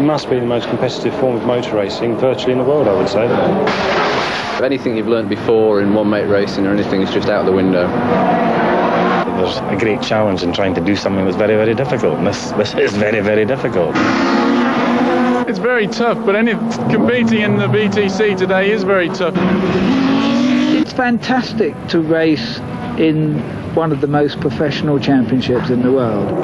must be the most competitive form of motor racing virtually in the world, I would say. If anything you've learnt before in one-mate racing or anything is just out the window. There's a great challenge in trying to do something that's very, very difficult, and this is very, very difficult. It's very tough, but competing in the BTC today is very tough. It's fantastic to race in one of the most professional championships in the world.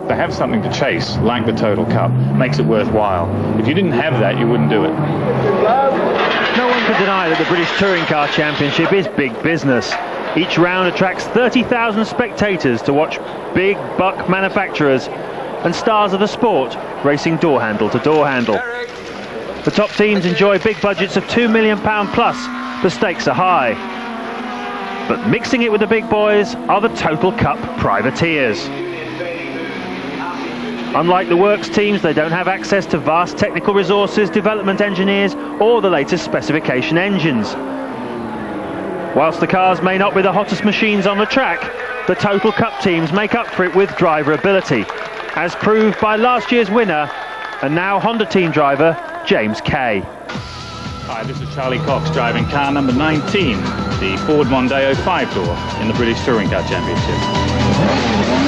To have something to chase, like the Total Cup, makes it worthwhile. If you didn't have that, you wouldn't do it. No one can deny that the British Touring Car Championship is big business. Each round attracts 30,000 spectators to watch big buck manufacturers and stars of the sport racing door handle to door handle. The top teams enjoy big budgets of £2 million plus. The stakes are high. But mixing it with the big boys are the Total Cup Privateers. Unlike the works teams, they don't have access to vast technical resources, development engineers, or the latest specification engines. Whilst the cars may not be the hottest machines on the track, the Total Cup teams make up for it with driver ability, as proved by last year's winner and now Honda team driver James Kay. Hi, this is Charlie Cox driving car number 19, the Ford Mondeo 5-door in the British Touring Car Championship.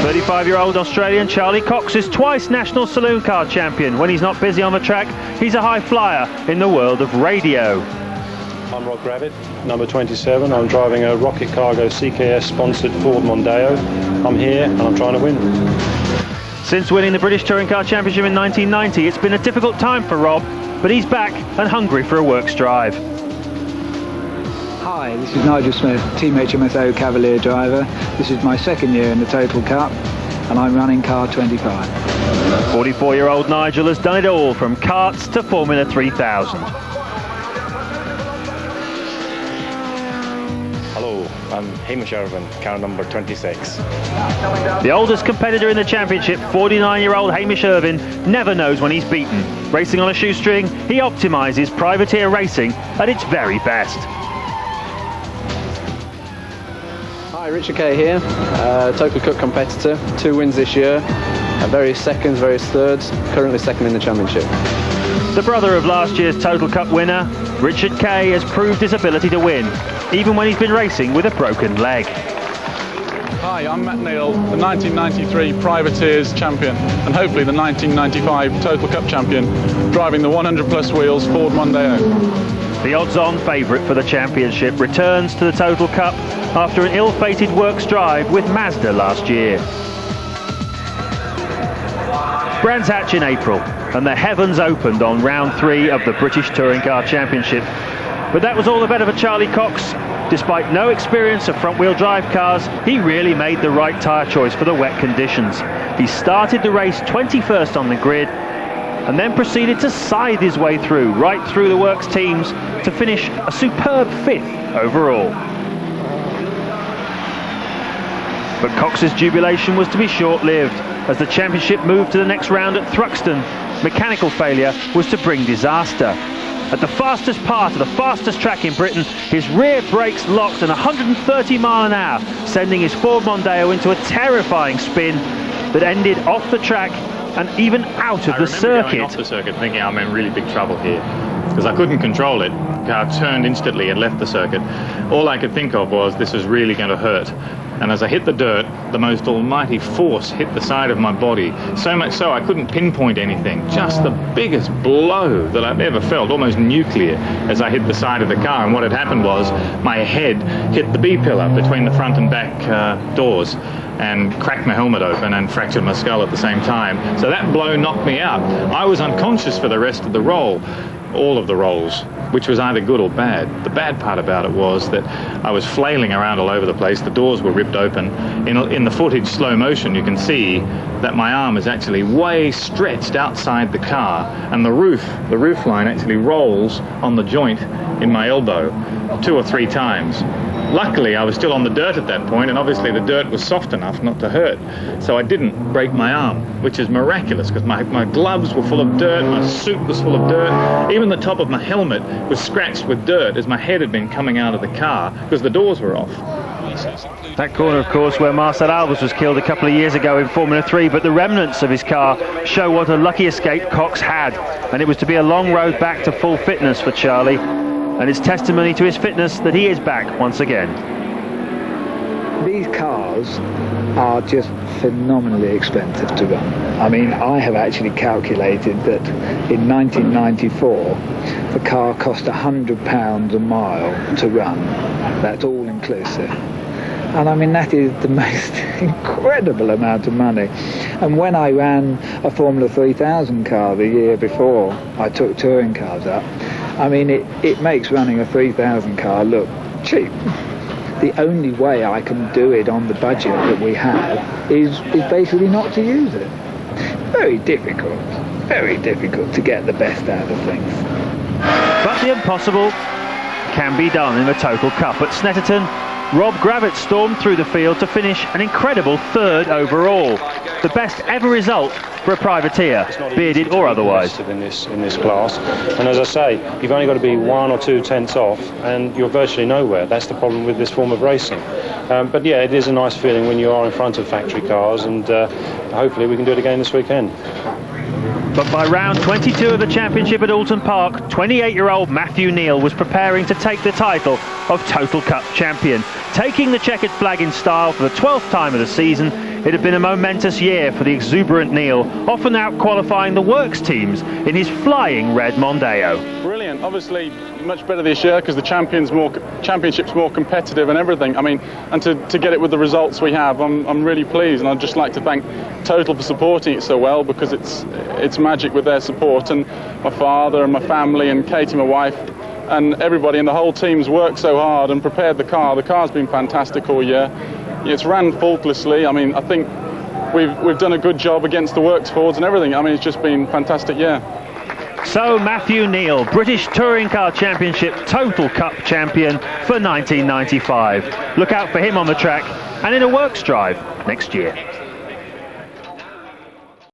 35-year-old Australian Charlie Cox is twice national saloon car champion. When he's not busy on the track, he's a high flyer in the world of radio. I'm Rob Gravitt, number 27. I'm driving a Rocket Cargo CKS-sponsored Ford Mondeo. I'm here and I'm trying to win. Since winning the British Touring Car Championship in 1990, it's been a difficult time for Rob, but he's back and hungry for a works drive. Hi, this is Nigel Smith, Team HMSO Cavalier driver. This is my second year in the Total Cup, and I'm running car 25. 44-year-old Nigel has done it all, from karts to Formula 3000. Hello, I'm Hamish Irvine, car number 26. The oldest competitor in the championship, 49-year-old Hamish Irvine, never knows when he's beaten. Racing on a shoestring, he optimises privateer racing at its very best. Hi, Richard Kay here, Total Cup competitor, 2 wins this year, various seconds, various thirds, currently second in the championship. The brother of last year's Total Cup winner, Richard Kay, has proved his ability to win, even when he's been racing with a broken leg. Hi, I'm Matt Neal, the 1993 Privateers champion and hopefully the 1995 Total Cup champion, driving the 100 plus wheels Ford Mondeo. The odds-on favourite for the championship returns to the Total Cup after an ill-fated works drive with Mazda last year. Brands hatch in April and the heavens opened on round 3 of the British Touring Car Championship. But that was all the better for Charlie Cox. Despite no experience of front-wheel drive cars, he really made the right tyre choice for the wet conditions. He started the race 21st on the grid and then proceeded to scythe his way through, right through the works teams, to finish a superb 5th overall. But Cox's jubilation was to be short-lived. As the championship moved to the next round at Thruxton, mechanical failure was to bring disaster. At the fastest part of the fastest track in Britain, his rear brakes locked at 130 miles an hour, sending his Ford Mondeo into a terrifying spin that ended off the track and even out of the circuit. Going off the circuit thinking I'm in really big trouble here, because I couldn't control it. The car turned instantly and left the circuit. All I could think of was this was really going to hurt. And as I hit the dirt, the most almighty force hit the side of my body, so much so I couldn't pinpoint anything. Just the biggest blow that I've ever felt, almost nuclear, as I hit the side of the car. And what had happened was my head hit the B-pillar between the front and back doors and cracked my helmet open and fractured my skull at the same time. So that blow knocked me out. I was unconscious for the rest of the roll, all of the rolls, which was either good or bad. The bad part about it was that I was flailing around all over the place. The doors were ripped open. In the footage slow motion, you can see that my arm is actually way stretched outside the car, and the roof line actually rolls on the joint in my elbow 2 or 3 times. Luckily, I was still on the dirt at that point, and obviously the dirt was soft enough not to hurt. So I didn't break my arm, which is miraculous, because my gloves were full of dirt, my suit was full of dirt, even the top of my helmet was scratched with dirt as my head had been coming out of the car, because the doors were off. That corner, of course, where Marcel Albers was killed a couple of years ago in Formula 3, but the remnants of his car show what a lucky escape Cox had, and it was to be a long road back to full fitness for Charlie, and it's testimony to his fitness that he is back once again. These cars are just phenomenally expensive to run. I mean, I have actually calculated that in 1994 the car cost £100 a mile to run. That's all inclusive. And I mean, that is the most incredible amount of money. And when I ran a Formula 3000 car the year before I took touring cars up, I mean, it makes running a 3000 car look cheap. The only way I can do it on the budget that we have is basically not to use it. Very difficult to get the best out of things. But the impossible can be done in the Total Cup. At Snetterton, Rob Gravett stormed through the field to finish an incredible third overall. The best ever result for a privateer, bearded or otherwise. In this class, and as I say, you've only got to be 1 or 2 tenths off, and you're virtually nowhere. That's the problem with this form of racing. But yeah, it is a nice feeling when you are in front of factory cars, and hopefully we can do it again this weekend. But by round 22 of the championship at Alton Park, 28-year-old Matthew Neal was preparing to take the title of Total Cup champion. Taking the checkered flag in style for the 12th time of the season, it had been a momentous year for the exuberant Neal, often out-qualifying the works teams in his flying red Mondeo. Brilliant. Obviously much better this year because the championship's more competitive and everything. I mean, and to get it with the results we have, I'm really pleased, and I'd just like to thank Total for supporting it so well, because it's magic with their support, and my father and my family and Katie, my wife, and everybody and the whole team's worked so hard and prepared the car. The car's been fantastic all year. It's ran faultlessly. I mean, I think we've done a good job against the works Fords and everything. I mean, it's just been a fantastic year. So Matthew Neal, British Touring Car Championship Total Cup champion for 1995. Look out for him on the track and in a works drive next year.